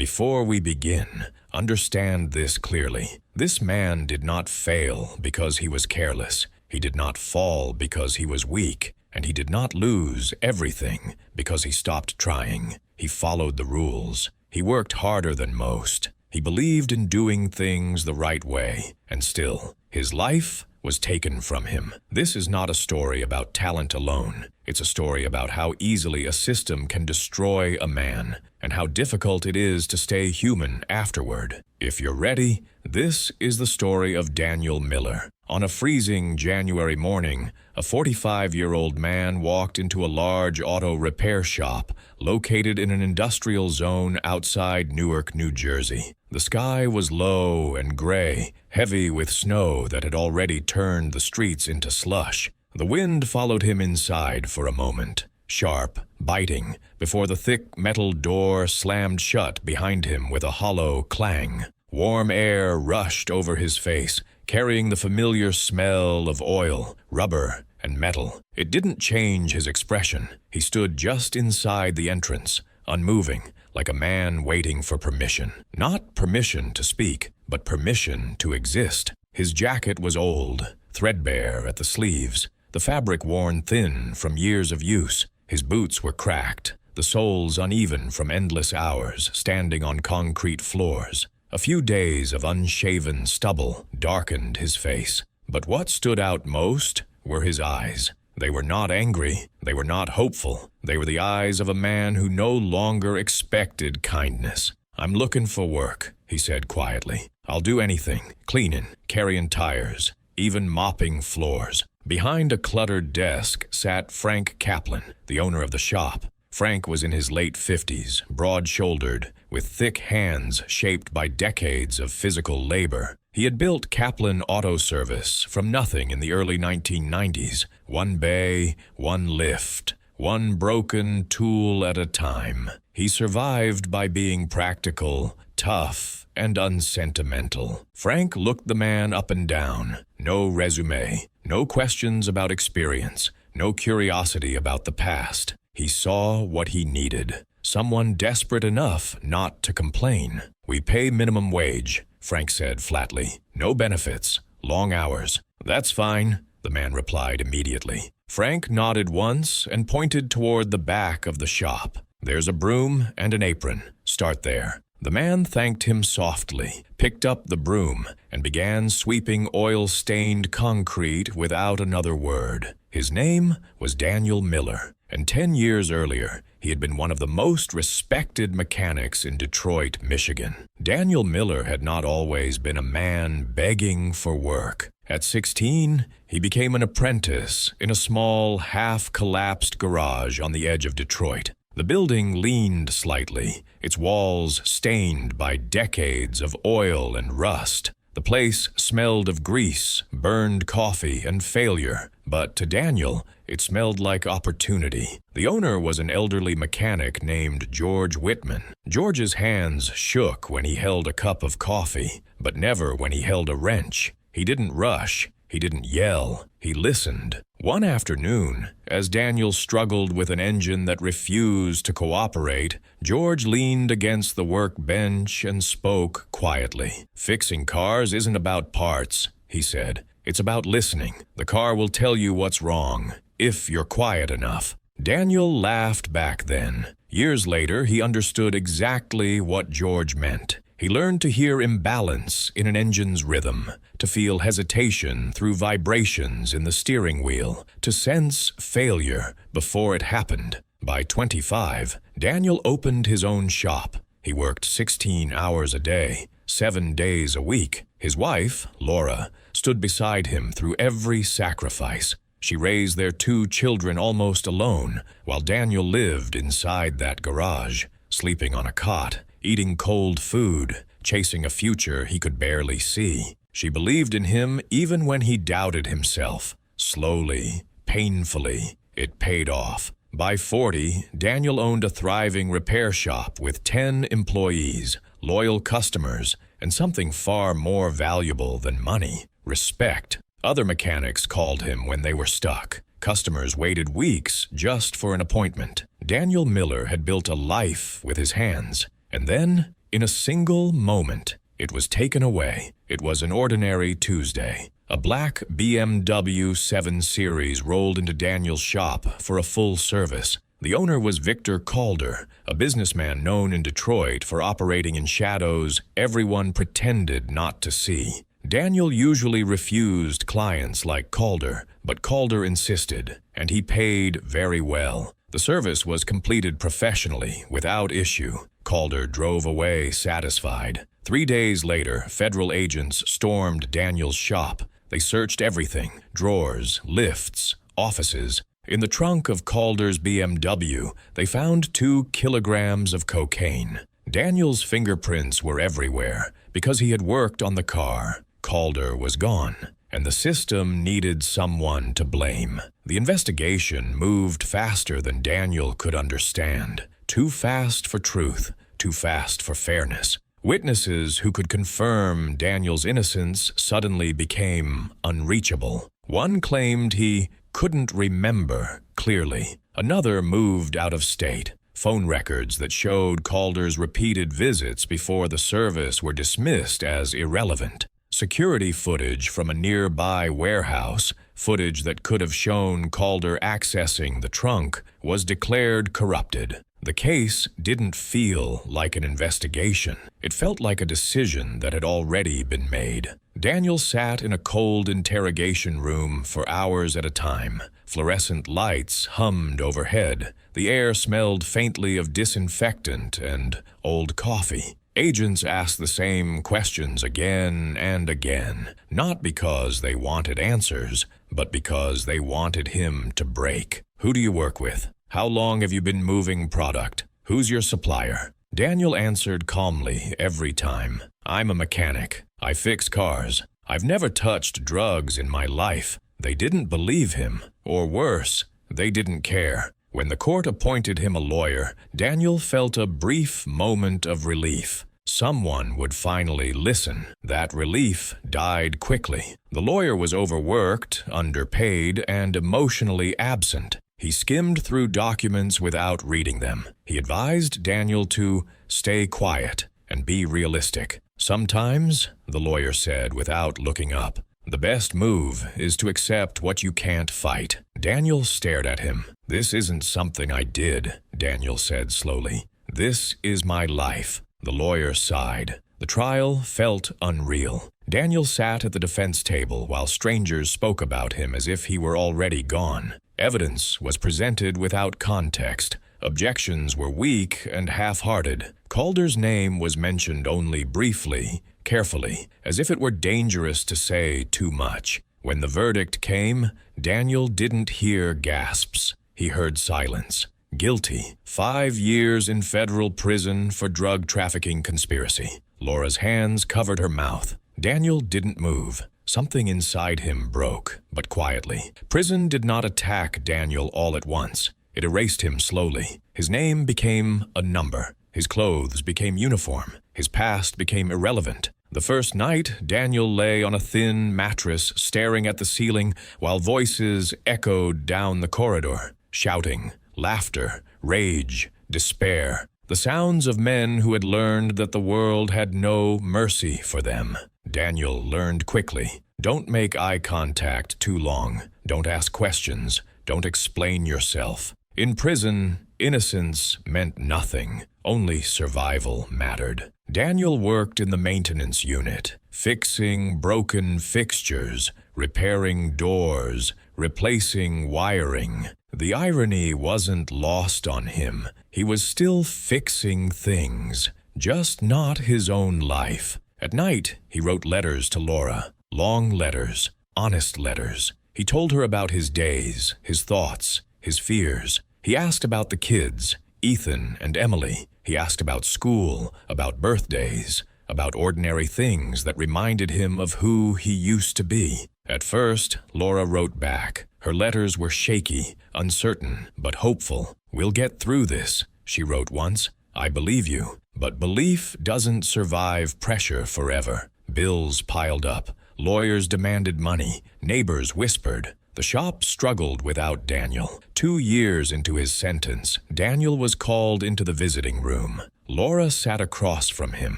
Before we begin, understand this clearly. This man did not fail because he was careless. He did not fall because he was weak. And he did not lose everything because he stopped trying. He followed the rules. He worked harder than most. He believed in doing things the right way. And still, his life was taken from him. This is not a story about talent alone. It's a story about how easily a system can destroy a man and how difficult it is to stay human afterward. If you're ready, this is the story of Daniel Miller. On a freezing January morning, a 45-year-old man walked into a large auto repair shop located in an industrial zone outside Newark, New Jersey. The sky was low and gray, heavy with snow that had already turned the streets into slush. The wind followed him inside for a moment, sharp, biting, before the thick metal door slammed shut behind him with a hollow clang. Warm air rushed over his face, carrying the familiar smell of oil, rubber, and metal. It didn't change his expression. He stood just inside the entrance, unmoving, like a man waiting for permission. Not permission to speak, but permission to exist. His jacket was old, threadbare at the sleeves, the fabric worn thin from years of use. His boots were cracked, the soles uneven from endless hours standing on concrete floors. A few days of unshaven stubble darkened his face. But what stood out most were his eyes. They were not angry. They were not hopeful. They were the eyes of a man who no longer expected kindness. "I'm looking for work," he said quietly. "I'll do anything, cleaning, carrying tires, even mopping floors." Behind a cluttered desk sat Frank Kaplan, the owner of the shop. Frank was in his late 50s, broad-shouldered, with thick hands shaped by decades of physical labor. He had built Kaplan Auto Service from nothing in the early 1990s. One bay, one lift, one broken tool at a time. He survived by being practical, tough, and unsentimental. Frank looked the man up and down. No resume, no questions about experience, no curiosity about the past. He saw what he needed. Someone desperate enough not to complain. "We pay minimum wage," Frank said flatly. "No benefits, long hours." "That's fine," the man replied immediately. Frank nodded once and pointed toward the back of the shop. "There's a broom and an apron. Start there." The man thanked him softly, picked up the broom, and began sweeping oil-stained concrete without another word. His name was Daniel Miller, and 10 years earlier, he had been one of the most respected mechanics in Detroit, Michigan. Daniel Miller had not always been a man begging for work. At 16, he became an apprentice in a small, half-collapsed garage on the edge of Detroit. The building leaned slightly, its walls stained by decades of oil and rust. The place smelled of grease, burned coffee, and failure, but to Daniel, it smelled like opportunity. The owner was an elderly mechanic named George Whitman. George's hands shook when he held a cup of coffee, but never when he held a wrench. He didn't rush. He didn't yell. He listened. One afternoon, as Daniel struggled with an engine that refused to cooperate, George leaned against the workbench and spoke quietly. "Fixing cars isn't about parts," he said. "It's about listening. The car will tell you what's wrong, if you're quiet enough." Daniel laughed back then. Years later, he understood exactly what George meant. He learned to hear imbalance in an engine's rhythm, to feel hesitation through vibrations in the steering wheel, to sense failure before it happened. By 25, Daniel opened his own shop. He worked 16 hours a day, 7 days a week. His wife, Laura, stood beside him through every sacrifice. She raised their 2 children almost alone, while Daniel lived inside that garage, sleeping on a cot, eating cold food, chasing a future he could barely see. She believed in him even when he doubted himself. Slowly, painfully, it paid off. By 40, Daniel owned a thriving repair shop with 10 employees, loyal customers, and something far more valuable than money: respect. Other mechanics called him when they were stuck. Customers waited weeks just for an appointment. Daniel Miller had built a life with his hands. And then In a single moment, it was taken away. It was an ordinary Tuesday. A black BMW 7 Series rolled into Daniel's shop for a full service. The owner was Victor Calder, a businessman known in Detroit for operating in shadows everyone pretended not to see. Daniel usually refused clients like Calder, but Calder insisted, and he paid very well. The service was completed professionally, without issue. Calder drove away satisfied. 3 days later, federal agents stormed Daniel's shop. They searched everything: drawers, lifts, offices. In the trunk of Calder's BMW, they found 2 kilograms of cocaine. Daniel's fingerprints were everywhere because he had worked on the car. Calder was gone, and the system needed someone to blame. The investigation moved faster than Daniel could understand. Too fast for truth, too fast for fairness. Witnesses who could confirm Daniel's innocence suddenly became unreachable. One claimed he couldn't remember clearly. Another moved out of state. Phone records that showed Calder's repeated visits before the service were dismissed as irrelevant. Security footage from a nearby warehouse, footage that could have shown Calder accessing the trunk, was declared corrupted. The case didn't feel like an investigation. It felt like a decision that had already been made. Daniel sat in a cold interrogation room for hours at a time. Fluorescent lights hummed overhead. The air smelled faintly of disinfectant and old coffee. Agents asked the same questions again and again, not because they wanted answers, but because they wanted him to break. Who do you work with? How long have you been moving product? Who's your supplier? Daniel answered calmly every time. I'm a mechanic. I fix cars. I've never touched drugs in my life. They didn't believe him. Or worse, they didn't care. When the court appointed him a lawyer, Daniel felt a brief moment of relief. Someone would finally listen. That relief died quickly. The lawyer was overworked, underpaid, and emotionally absent. He skimmed through documents without reading them. He advised Daniel to stay quiet and be realistic. Sometimes, the lawyer said without looking up, the best move is to accept what you can't fight. Daniel stared at him. This isn't something I did, Daniel said slowly. This is my life. The lawyer sighed. The trial felt unreal. Daniel sat at the defense table while strangers spoke about him as if he were already gone. Evidence was presented without context. Objections were weak and half-hearted. Calder's name was mentioned only briefly, carefully, as if it were dangerous to say too much. When the verdict came, Daniel didn't hear gasps. He heard silence. Guilty. 5 years in federal prison for drug trafficking conspiracy. Laura's hands covered her mouth. Daniel didn't move. Something inside him broke, but quietly. Prison did not attack Daniel all at once. It erased him slowly. His name became a number. His clothes became uniform. His past became irrelevant. The first night, Daniel lay on a thin mattress staring at the ceiling while voices echoed down the corridor, shouting, laughter, rage, despair. The sounds of men who had learned that the world had no mercy for them. Daniel learned quickly. Don't make eye contact too long. Don't ask questions. Don't explain yourself. In prison, innocence meant nothing. Only survival mattered. Daniel worked in the maintenance unit, fixing broken fixtures, repairing doors, replacing wiring. The irony wasn't lost on him. He was still fixing things, just not his own life. At night, he wrote letters to Laura. Long letters, honest letters. He told her about his days, his thoughts, his fears. He asked about the kids, Ethan and Emily. He asked about school, about birthdays, about ordinary things that reminded him of who he used to be. At first, Laura wrote back. Her letters were shaky, uncertain, but hopeful. "We'll get through this," she wrote once. "I believe you." But belief doesn't survive pressure forever. Bills piled up. Lawyers demanded money. Neighbors whispered. The shop struggled without Daniel. 2 years into his sentence, Daniel was called into the visiting room. Laura sat across from him.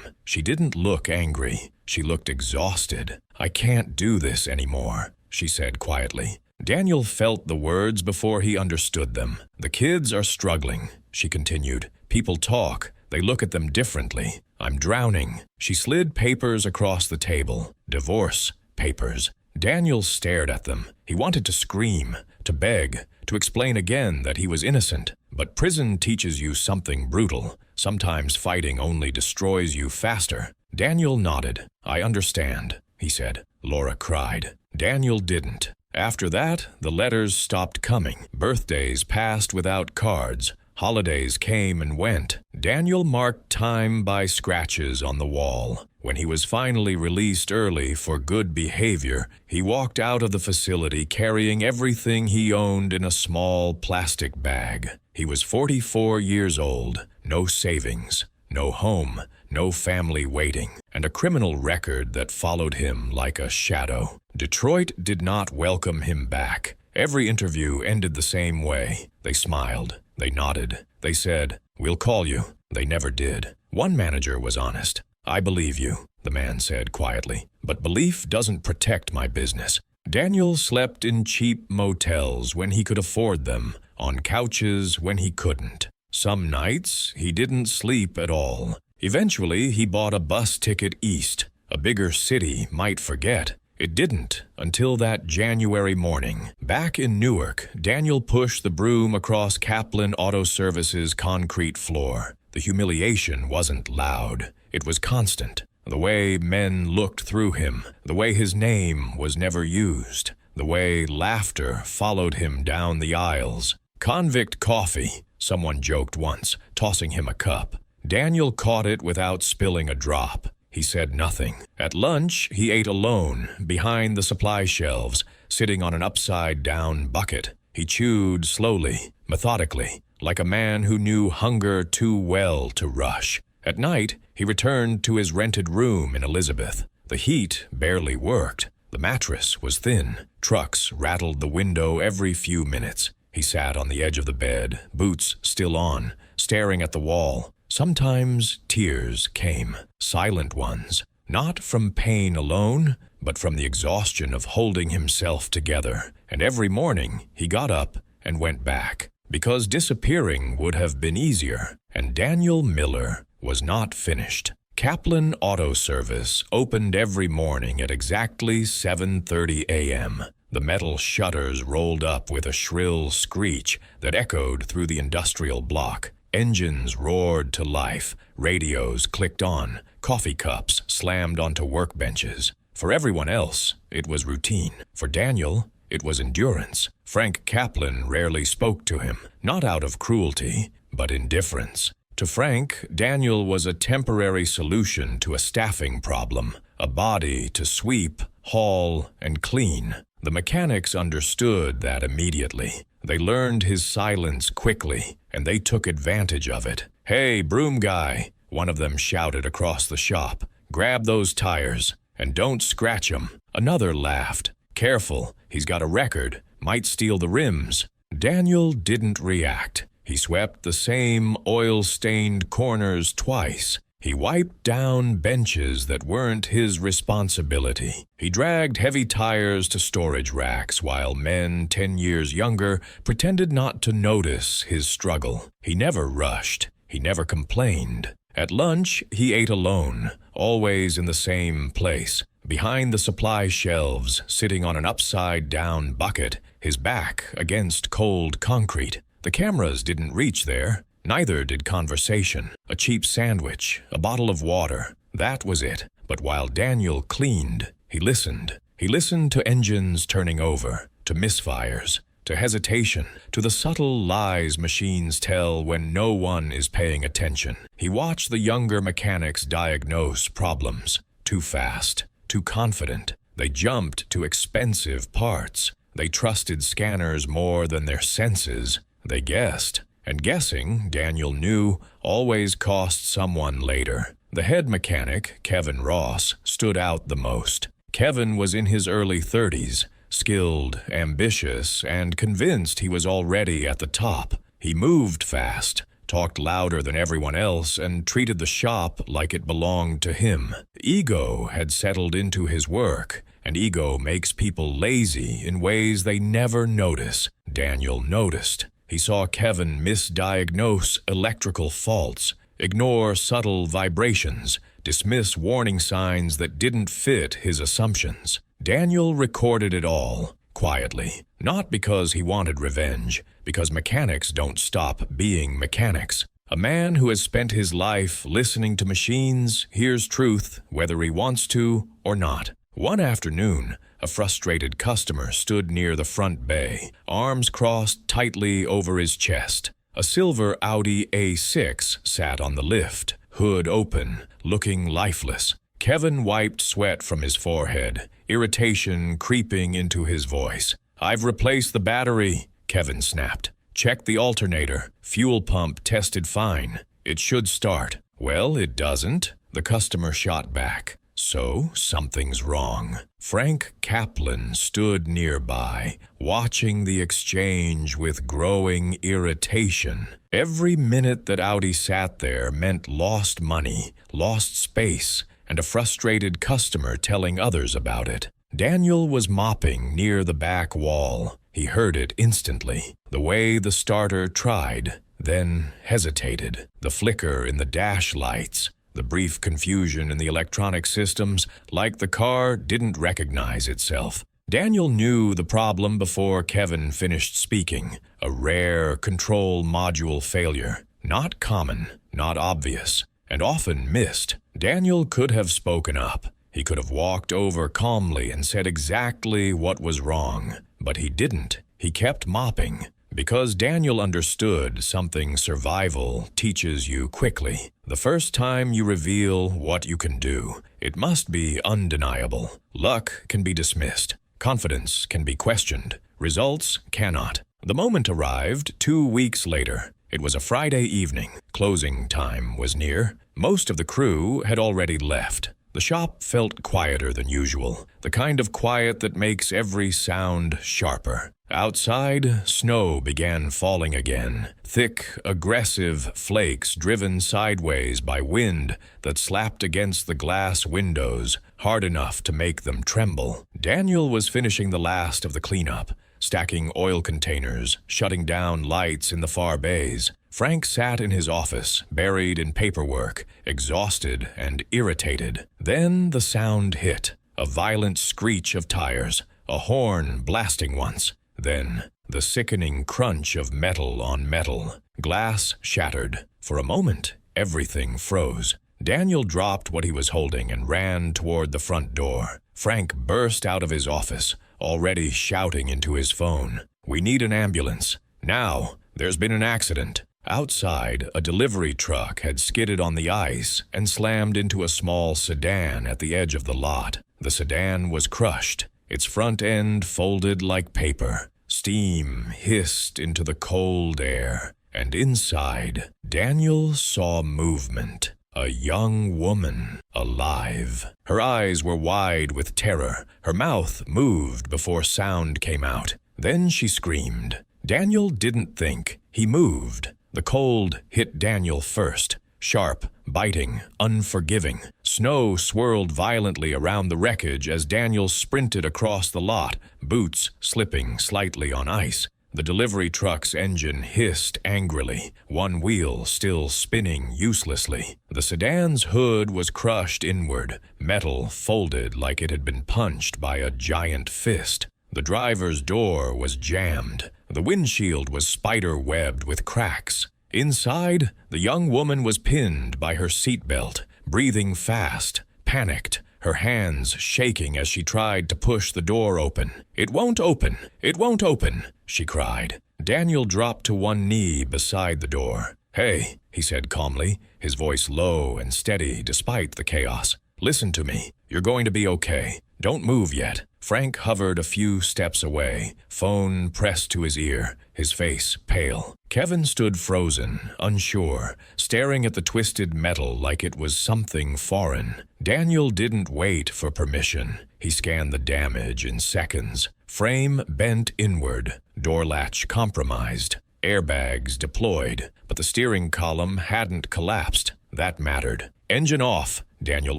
She didn't look angry. She looked exhausted. "I can't do this anymore," she said quietly. Daniel felt the words before he understood them. "The kids are struggling," she continued. "People talk. They look at them differently. I'm drowning." She slid papers across the table. Divorce papers. Daniel stared at them. He wanted to scream, to beg, to explain again that he was innocent. But prison teaches you something brutal. Sometimes fighting only destroys you faster. Daniel nodded. "I understand," he said. Laura cried. Daniel didn't. After that, the letters stopped coming. Birthdays passed without cards. Holidays came and went. Daniel marked time by scratches on the wall. When he was finally released early for good behavior, he walked out of the facility carrying everything he owned in a small plastic bag. He was 44 years old, no savings, no home, no family waiting, and a criminal record that followed him like a shadow. Detroit did not welcome him back. Every interview ended the same way. They smiled. They nodded. They said, "We'll call you." They never did. One manager was honest. "I believe you," the man said quietly, "but belief doesn't protect my business." Daniel slept in cheap motels when he could afford them, on couches when he couldn't. Some nights, he didn't sleep at all. Eventually, he bought a bus ticket east. A bigger city might forget. It didn't until that January morning. Back in Newark, Daniel pushed the broom across Kaplan Auto Service's concrete floor. The humiliation wasn't loud. It was constant. The way men looked through him, the way his name was never used, the way laughter followed him down the aisles. "Convict coffee," someone joked once, tossing him a cup. Daniel caught it without spilling a drop. He said nothing. At lunch, he ate alone, behind the supply shelves, sitting on an upside-down bucket. He chewed slowly, methodically, like a man who knew hunger too well to rush. At night, he returned to his rented room in Elizabeth. The heat barely worked. The mattress was thin. Trucks rattled the window every few minutes. He sat on the edge of the bed, boots still on, staring at the wall. Sometimes tears came, silent ones, not from pain alone, but from the exhaustion of holding himself together. And every morning he got up and went back, because disappearing would have been easier. And Daniel Miller was not finished. Kaplan Auto Service opened every morning at exactly 7:30 a.m. The metal shutters rolled up with a shrill screech that echoed through the industrial block. Engines roared to life, radios clicked on, coffee cups slammed onto workbenches. For everyone else, it was routine. For Daniel, it was endurance. Frank Kaplan rarely spoke to him, not out of cruelty, but indifference. To Frank, Daniel was a temporary solution to a staffing problem, a body to sweep, haul, and clean. The mechanics understood that immediately. They learned his silence quickly, and they took advantage of it. "Hey, broom guy," one of them shouted across the shop. "Grab those tires, and don't scratch 'em." Another laughed. "Careful, he's got a record, might steal the rims." Daniel didn't react. He swept the same oil-stained corners twice. He wiped down benches that weren't his responsibility. He dragged heavy tires to storage racks while men 10 years younger pretended not to notice his struggle. He never rushed. He never complained. At lunch, he ate alone, always in the same place, behind the supply shelves, sitting on an upside-down bucket, his back against cold concrete. The cameras didn't reach there. Neither did conversation. A cheap sandwich, a bottle of water. That was it. But while Daniel cleaned, he listened. He listened to engines turning over, to misfires, to hesitation, to the subtle lies machines tell when no one is paying attention. He watched the younger mechanics diagnose problems. Too fast, too confident. They jumped to expensive parts. They trusted scanners more than their senses. They guessed. And guessing, Daniel knew, always cost someone later. The head mechanic, Kevin Ross, stood out the most. Kevin was in his early 30s, skilled, ambitious, and convinced he was already at the top. He moved fast, talked louder than everyone else, and treated the shop like it belonged to him. Ego had settled into his work, and ego makes people lazy in ways they never notice. Daniel noticed. He saw Kevin misdiagnose electrical faults, ignore subtle vibrations, dismiss warning signs that didn't fit his assumptions. Daniel recorded it all, quietly, not because he wanted revenge, because mechanics don't stop being mechanics. A man who has spent his life listening to machines hears truth whether he wants to or not. One afternoon, a frustrated customer stood near the front bay, arms crossed tightly over his chest. A silver Audi A6 sat on the lift, hood open, looking lifeless. Kevin wiped sweat from his forehead, irritation creeping into his voice. "I've replaced the battery," Kevin snapped. "Checked the alternator. Fuel pump tested fine. It should start." "Well, it doesn't," the customer shot back. "So, something's wrong." Frank Kaplan stood nearby, watching the exchange with growing irritation. Every minute that Audi sat there meant lost money, lost space, and a frustrated customer telling others about it. Daniel was mopping near the back wall. He heard it instantly, the way the starter tried, then hesitated, the flicker in the dash lights, the brief confusion in the electronic systems, like the car didn't recognize itself. Daniel knew the problem before Kevin finished speaking, a rare control module failure. Not common, not obvious, and often missed. Daniel could have spoken up. He could have walked over calmly and said exactly what was wrong, but he didn't. He kept mopping, because Daniel understood something survival teaches you quickly. The first time you reveal what you can do, it must be undeniable. Luck can be dismissed. Confidence can be questioned. Results cannot. The moment arrived 2 weeks later. It was a Friday evening. Closing time was near. Most of the crew had already left. The shop felt quieter than usual, the kind of quiet that makes every sound sharper. Outside, snow began falling again, thick, aggressive flakes driven sideways by wind that slapped against the glass windows, hard enough to make them tremble. Daniel was finishing the last of the cleanup, stacking oil containers, shutting down lights in the far bays. Frank sat in his office, buried in paperwork, exhausted and irritated. Then the sound hit, a violent screech of tires, a horn blasting once. Then the sickening crunch of metal on metal. Glass shattered. For a moment, everything froze. Daniel dropped what he was holding and ran toward the front door. Frank burst out of his office, already shouting into his phone. "We need an ambulance. Now! There's been an accident." Outside, a delivery truck had skidded on the ice and slammed into a small sedan at the edge of the lot. The sedan was crushed, its front end folded like paper. Steam hissed into the cold air, and inside, Daniel saw movement. A young woman, alive. Her eyes were wide with terror. Her mouth moved before sound came out. Then she screamed. Daniel didn't think. He moved. The cold hit Daniel first. Sharp, biting, unforgiving. Snow swirled violently around the wreckage as Daniel sprinted across the lot, boots slipping slightly on ice. The delivery truck's engine hissed angrily, one wheel still spinning uselessly. The sedan's hood was crushed inward, metal folded like it had been punched by a giant fist. The driver's door was jammed. The windshield was spider-webbed with cracks. Inside, the young woman was pinned by her seatbelt, breathing fast, panicked, her hands shaking as she tried to push the door open. "It won't open! It won't open!" she cried. Daniel dropped to one knee beside the door. "Hey," he said calmly, his voice low and steady despite the chaos. "Listen to me. You're going to be okay. Don't move yet." Frank hovered a few steps away, phone pressed to his ear, his face pale. Kevin stood frozen, unsure, staring at the twisted metal like it was something foreign. Daniel didn't wait for permission. He scanned the damage in seconds. Frame bent inward, door latch compromised. airbags deployed, but the steering column hadn't collapsed. That mattered. "Engine off," Daniel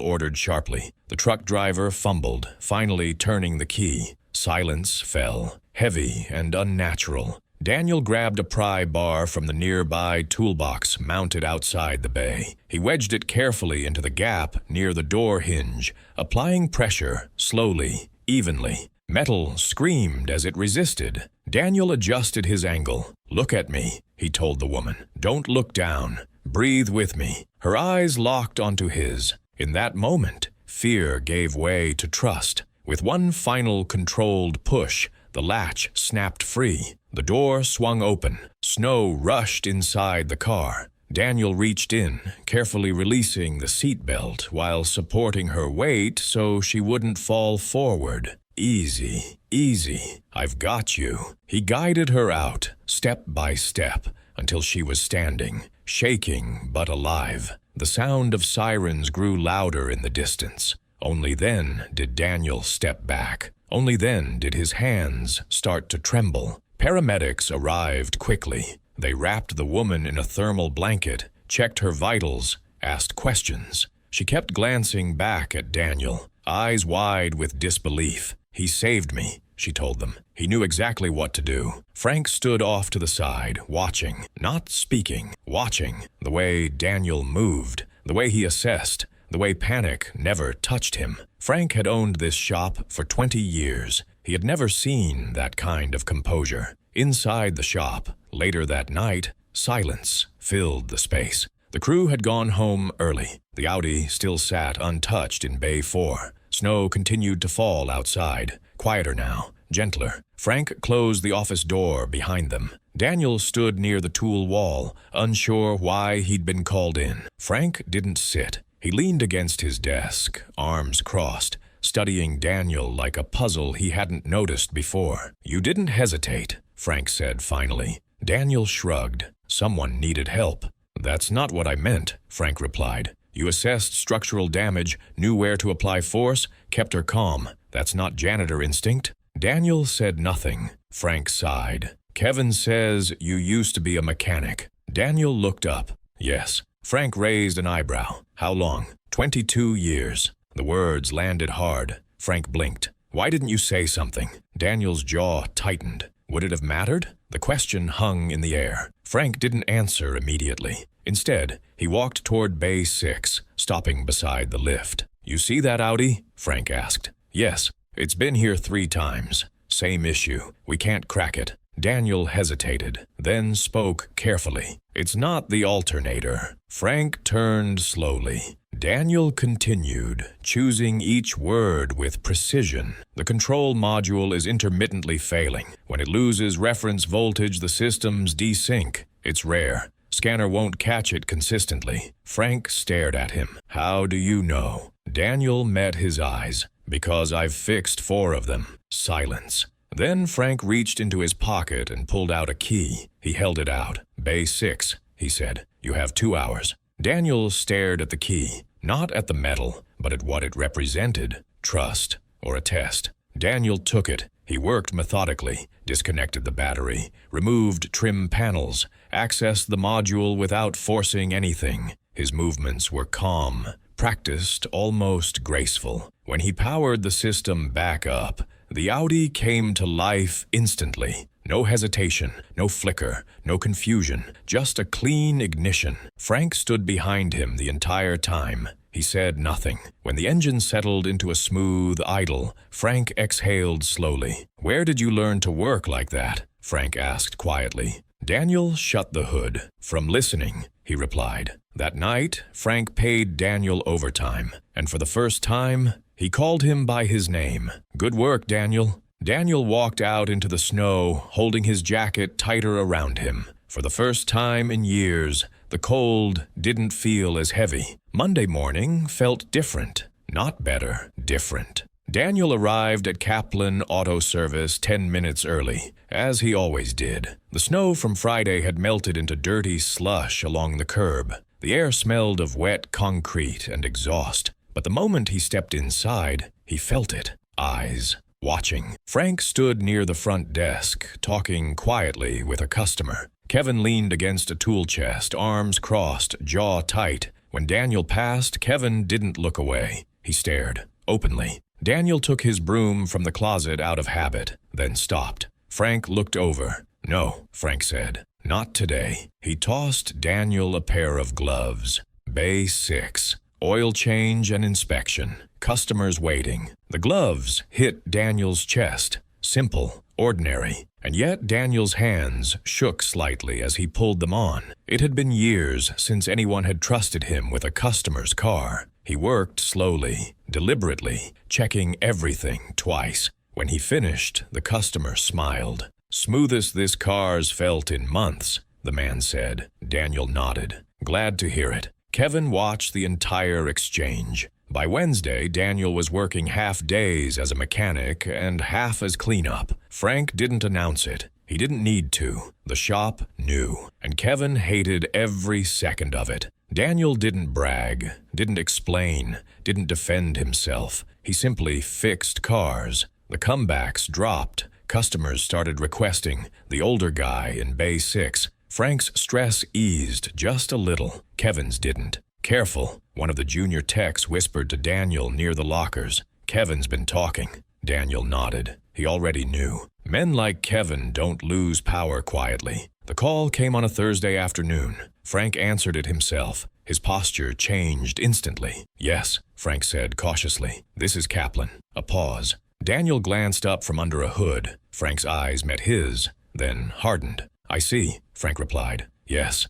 ordered sharply. The truck driver fumbled, finally turning the key. Silence fell, heavy and unnatural. Daniel grabbed a pry bar from the nearby toolbox mounted outside the bay. He wedged it carefully into the gap near the door hinge, applying pressure slowly, evenly. Metal screamed as it resisted. Daniel adjusted his angle. "Look at me," he told the woman. "Don't look down. Breathe with me." Her eyes locked onto his. In that moment, fear gave way to trust. With one final controlled push, the latch snapped free. The door swung open. Snow rushed inside the car. Daniel reached in, carefully releasing the seatbelt while supporting her weight so she wouldn't fall forward. "Easy, easy. I've got you." He guided her out, step by step, until she was standing, shaking but alive. The sound of sirens grew louder in the distance. Only then did Daniel step back. Only then did his hands start to tremble. Paramedics arrived quickly. They wrapped the woman in a thermal blanket, checked her vitals, asked questions. She kept glancing back at Daniel, eyes wide with disbelief. "He saved me," she told them. He knew exactly what to do. Frank stood off to the side, watching, not speaking, watching the way Daniel moved, the way he assessed, the way panic never touched him. Frank had owned this shop for 20 years. He had never seen that kind of composure. Inside the shop, later that night, silence filled the space. The crew had gone home early. The Audi still sat untouched in Bay 4. Snow continued to fall outside, quieter now, gentler. Frank closed the office door behind them. Daniel stood near the tool wall, unsure why he'd been called in. Frank didn't sit. He leaned against his desk, arms crossed, studying Daniel like a puzzle he hadn't noticed before. "You didn't hesitate," Frank said finally. Daniel shrugged. "Someone needed help." "That's not what I meant," Frank replied. "You assessed structural damage, knew where to apply force, kept her calm. That's not janitor instinct." Daniel said nothing. Frank sighed. "Kevin says you used to be a mechanic." Daniel looked up. "Yes." Frank raised an eyebrow. "How long?" 22 years. The words landed hard. Frank blinked. "Why didn't you say something?" Daniel's jaw tightened. Would it have mattered? The question hung in the air. Frank didn't answer immediately. Instead, he walked toward Bay 6, stopping beside the lift. "You see that Audi?" Frank asked. "Yes. It's been here 3 times. Same issue. We can't crack it." Daniel hesitated, then spoke carefully. "It's not the alternator." Frank turned slowly. Daniel continued, choosing each word with precision. "The control module is intermittently failing. When it loses reference voltage, the systems desync. It's rare. Scanner won't catch it consistently." Frank stared at him. "How do you know?" Daniel met his eyes. "Because I've fixed 4 of them." Silence. Then Frank reached into his pocket and pulled out a key. He held it out. "Bay 6, he said. "You have 2 hours." Daniel stared at the key, not at the metal, but at what it represented. Trust, or a test. Daniel took it. He worked methodically, disconnected the battery, removed trim panels, accessed the module without forcing anything. His movements were calm, practiced, almost graceful. When he powered the system back up, the Audi came to life instantly. No hesitation, no flicker, no confusion, just a clean ignition. Frank stood behind him the entire time. He said nothing. When the engine settled into a smooth idle, Frank exhaled slowly. "Where did you learn to work like that?" Frank asked quietly. Daniel shut the hood. "From listening," he replied. That night, Frank paid Daniel overtime, and for the first time, he called him by his name. "Good work, Daniel." Daniel walked out into the snow, holding his jacket tighter around him. For the first time in years, the cold didn't feel as heavy. Monday morning felt different. Not better, different. Daniel arrived at Kaplan Auto Service 10 minutes early, as he always did. The snow from Friday had melted into dirty slush along the curb. The air smelled of wet concrete and exhaust. But the moment he stepped inside, he felt it. Eyes. Watching. Frank stood near the front desk, talking quietly with a customer. Kevin leaned against a tool chest, arms crossed, jaw tight. When Daniel passed, Kevin didn't look away. He stared, openly. Daniel took his broom from the closet out of habit, then stopped. Frank looked over. "No," Frank said. "Not today." He tossed Daniel a pair of gloves. Bay 6. Oil change and inspection. Customers waiting. The gloves hit Daniel's chest. Simple, ordinary. And yet Daniel's hands shook slightly as he pulled them on. It had been years since anyone had trusted him with a customer's car. He worked slowly, deliberately, checking everything twice. When he finished, the customer smiled. "Smoothest this car's felt in months," the man said. Daniel nodded. "Glad to hear it." Kevin watched the entire exchange. By Wednesday, Daniel was working half days as a mechanic and half as cleanup. Frank didn't announce it. He didn't need to. The shop knew, and Kevin hated every second of it. Daniel didn't brag, didn't explain, didn't defend himself. He simply fixed cars. The comebacks dropped. Customers started requesting the older guy in Bay 6. Frank's stress eased just a little. Kevin's didn't. "Careful," one of the junior techs whispered to Daniel near the lockers. "Kevin's been talking." Daniel nodded. He already knew. Men like Kevin don't lose power quietly. The call came on a Thursday afternoon. Frank answered it himself. His posture changed instantly. "Yes," Frank said cautiously. "This is Kaplan." A pause. Daniel glanced up from under a hood. Frank's eyes met his, then hardened. "I see," Frank replied. Yes,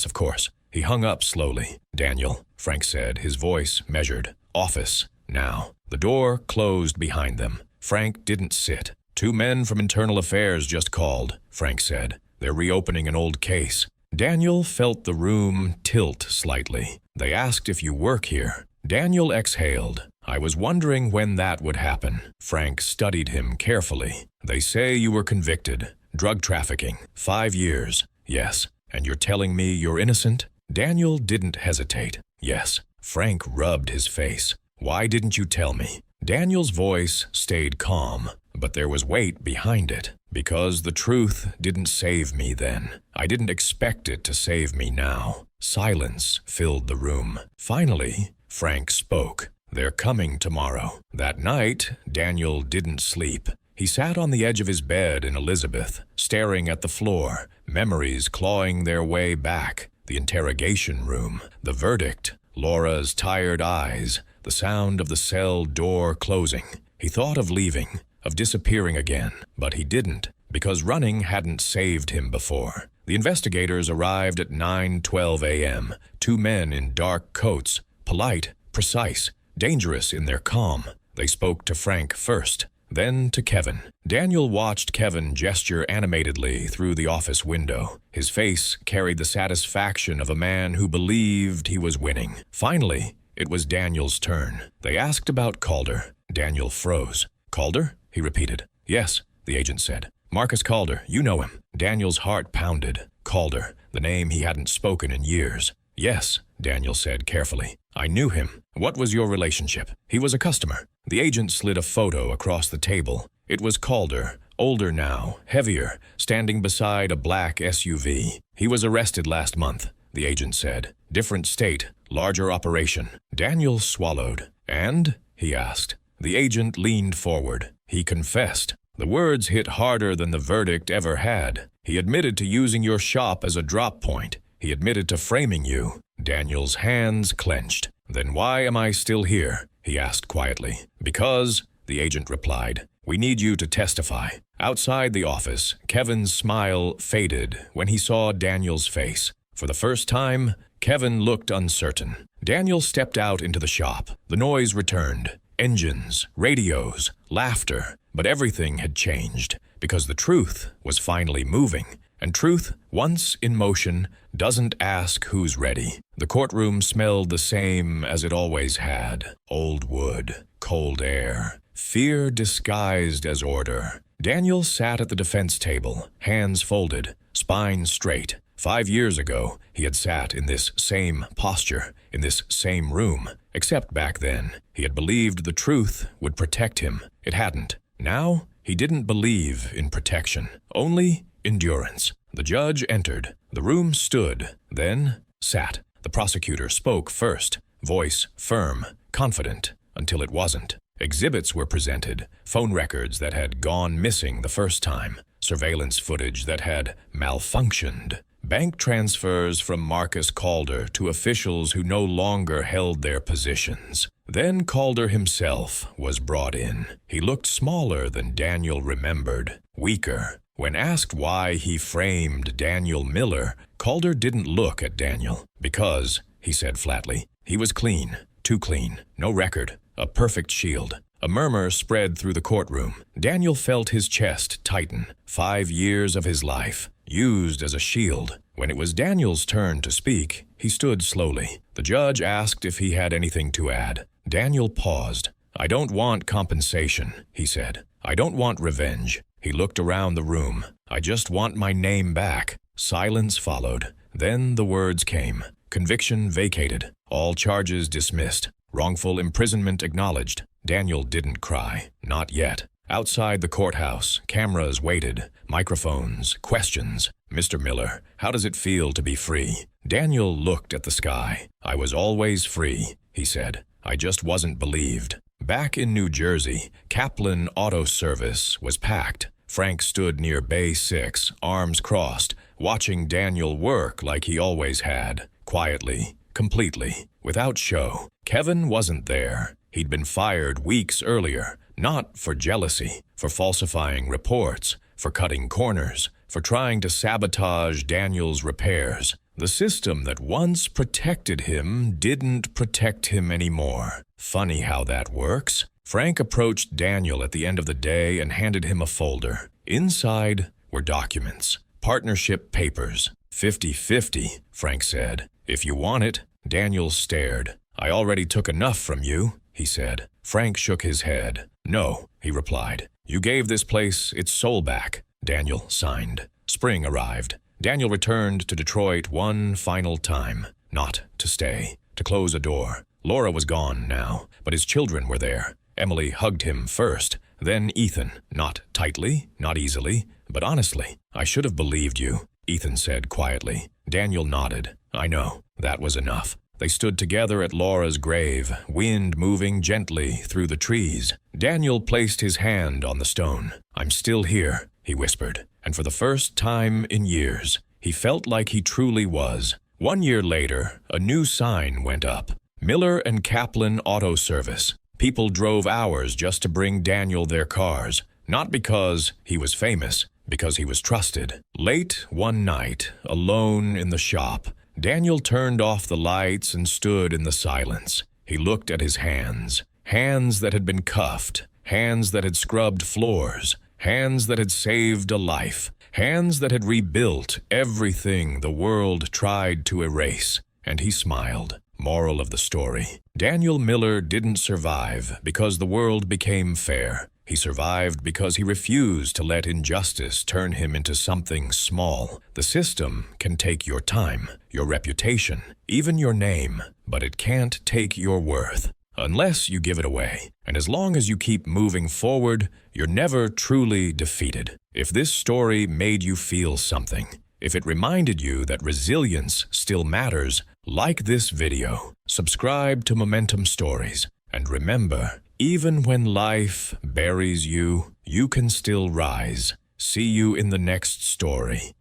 of course." He hung up slowly. "Daniel," Frank said, his voice measured. "Office, now." The door closed behind them. Frank didn't sit. "Two men from Internal Affairs just called," Frank said. "They're reopening an old case." Daniel felt the room tilt slightly. "They asked if you work here." Daniel exhaled. "I was wondering when that would happen." Frank studied him carefully. "They say you were convicted. Drug trafficking. 5 years. Yes. And you're telling me you're innocent?" Daniel didn't hesitate. "Yes." Frank rubbed his face. "Why didn't you tell me?" Daniel's voice stayed calm, but there was weight behind it. "Because the truth didn't save me then. I didn't expect it to save me now." Silence filled the room. Finally, Frank spoke. "They're coming tomorrow." That night, Daniel didn't sleep. He sat on the edge of his bed in Elizabeth, staring at the floor, memories clawing their way back. The interrogation room, the verdict, Laura's tired eyes, the sound of the cell door closing. He thought of leaving, of disappearing again, but he didn't, because running hadn't saved him before. The investigators arrived at 9:12 a.m., 2 men in dark coats, polite, precise, dangerous in their calm. They spoke to Frank first, then to Kevin. Daniel watched Kevin gesture animatedly through the office window. His face carried the satisfaction of a man who believed he was winning. Finally, it was Daniel's turn. They asked about Calder. Daniel froze. "Calder?" he repeated. "Yes," the agent said. "Marcus Calder, you know him." Daniel's heart pounded. Calder, the name he hadn't spoken in years. "Yes," Daniel said carefully. "I knew him." "What was your relationship?" "He was a customer." The agent slid a photo across the table. It was Calder, older now, heavier, standing beside a black SUV. "He was arrested last month," the agent said. "Different state, larger operation." Daniel swallowed. "And?" he asked. The agent leaned forward. "He confessed." The words hit harder than the verdict ever had. "He admitted to using your shop as a drop point. He admitted to framing you." Daniel's hands clenched. "Then why am I still here?" he asked quietly. "Because," the agent replied, "we need you to testify." Outside the office, Kevin's smile faded when he saw Daniel's face. For the first time, Kevin looked uncertain. Daniel stepped out into the shop. The noise returned. Engines, radios, laughter. But everything had changed, because the truth was finally moving. And truth, once in motion, doesn't ask who's ready. The courtroom smelled the same as it always had. Old wood, cold air, fear disguised as order. Daniel sat at the defense table, hands folded, spine straight. 5 years ago, he had sat in this same posture, in this same room. Except back then, he had believed the truth would protect him. It hadn't. Now, he didn't believe in protection, only endurance. The judge entered. The room stood, then sat. The prosecutor spoke first, voice firm, confident, until it wasn't. Exhibits were presented, phone records that had gone missing the first time, surveillance footage that had malfunctioned, bank transfers from Marcus Calder to officials who no longer held their positions. Then Calder himself was brought in. He looked smaller than Daniel remembered, weaker. When asked why he framed Daniel Miller, Calder didn't look at Daniel. Because, he said flatly, he was clean, too clean, no record, a perfect shield. A murmur spread through the courtroom. Daniel felt his chest tighten. 5 years of his life, used as a shield. When it was Daniel's turn to speak, he stood slowly. The judge asked if he had anything to add. Daniel paused. "I don't want compensation," he said. "I don't want revenge." He looked around the room. "I just want my name back." Silence followed. Then the words came. Conviction vacated. All charges dismissed. Wrongful imprisonment acknowledged. Daniel didn't cry. Not yet. Outside the courthouse, cameras waited. Microphones, questions. "Mr. Miller, how does it feel to be free?" Daniel looked at the sky. "I was always free," he said. "I just wasn't believed." Back in New Jersey, Kaplan Auto Service was packed. Frank stood near Bay 6, arms crossed, watching Daniel work like he always had. Quietly, completely, without show. Kevin wasn't there. He'd been fired weeks earlier, not for jealousy, for falsifying reports, for cutting corners, for trying to sabotage Daniel's repairs. The system that once protected him didn't protect him anymore. Funny how that works. Frank approached Daniel at the end of the day and handed him a folder. Inside were documents, partnership papers. 50-50, Frank said. "If you want it." Daniel stared. "I already took enough from you," he said. Frank shook his head. "No," he replied. "You gave this place its soul back." Daniel signed. Spring arrived. Daniel returned to Detroit one final time. Not to stay, to close a door. Laura was gone now, but his children were there. Emily hugged him first, then Ethan. Not tightly, not easily, but honestly. "I should have believed you," Ethan said quietly. Daniel nodded. "I know." That was enough. They stood together at Laura's grave, wind moving gently through the trees. Daniel placed his hand on the stone. "I'm still here," he whispered, and for the first time in years, he felt like he truly was. 1 year later, a new sign went up. Miller and Kaplan Auto Service. People drove hours just to bring Daniel their cars, not because he was famous, because he was trusted. Late one night, alone in the shop, Daniel turned off the lights and stood in the silence. He looked at his hands. Hands that had been cuffed. Hands that had scrubbed floors. Hands that had saved a life. Hands that had rebuilt everything the world tried to erase. And he smiled. Moral of the story. Daniel Miller didn't survive because the world became fair. He survived because he refused to let injustice turn him into something small. The system can take your time, your reputation, even your name, but it can't take your worth, unless you give it away. And as long as you keep moving forward, you're never truly defeated. If this story made you feel something, if it reminded you that resilience still matters, like this video, subscribe to Momentum Stories, and remember, even when life buries you, you can still rise. See you in the next story.